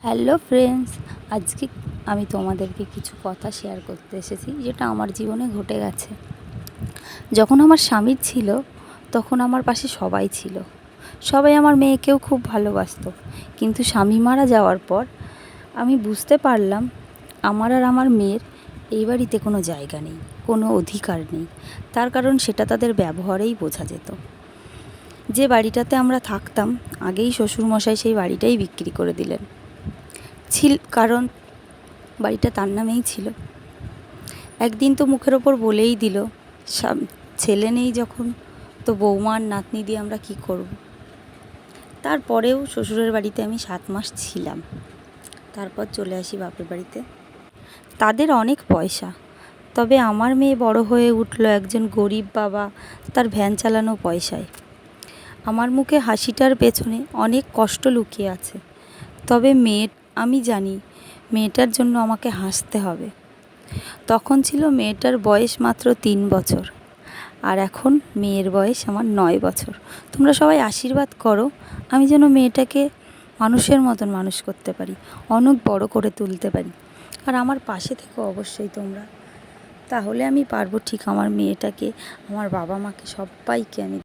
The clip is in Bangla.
হ্যালো ফ্রেন্ডস, আজকে আমি তোমাদেরকে কিছু কথা শেয়ার করতে এসেছি যেটা আমার জীবনে ঘটে গেছে। যখন আমার স্বামী ছিল তখন আমার পাশে সবাই ছিল, সবাই আমার মেয়েকেও খুব ভালোবাসতো। কিন্তু স্বামী মারা যাওয়ার পর আমি বুঝতে পারলাম আমার আর আমার মেয়ের এই বাড়িতে কোনো জায়গা নেই, কোনো অধিকার নেই। তার কারণ সেটা তাদের ব্যবহারেই বোঝা যেত। যে বাড়িটাতে আমরা থাকতাম, আগেই শ্বশুরমশাই সেই বাড়িটাই বিক্রি করে দিলেন। কারণ বাড়িটা তার নামেই ছিল। একদিন তো মুখের ওপর বলেই দিল, ছেলে নেই যখন, তো বৌমার নাতনি দিয়ে আমরা কি করব। তারপরেও শ্বশুরের বাড়িতে আমি 7 মাস ছিলাম। তারপর চলে আসি বাপের বাড়িতে। তাদের অনেক পয়সা, তবে আমার মেয়ে বড় হয়ে উঠল একজন গরিব বাবা, তার ভ্যান চালানো পয়সায়। আমার মুখে হাসিটার পেছনে অনেক কষ্ট লুকিয়ে আছে। তবে আমি জানি মেয়েটার জন্য আমাকে হাসতে হবে। তখন ছিল মেয়েটার বয়স মাত্র 3 বছর, আর এখন মেয়ের বয়স আমার 9 বছর। তোমরা সবাই আশীর্বাদ করো আমি যেন মেয়েটাকে মানুষের মতন মানুষ করতে পারি, অনেক বড় করে তুলতে পারি। আর আমার পাশে থেকো অবশ্যই তোমরা, তাহলে আমি পারবো ঠিক আমার মেয়েটাকে, আমার বাবা মাকে সবাইকে আমি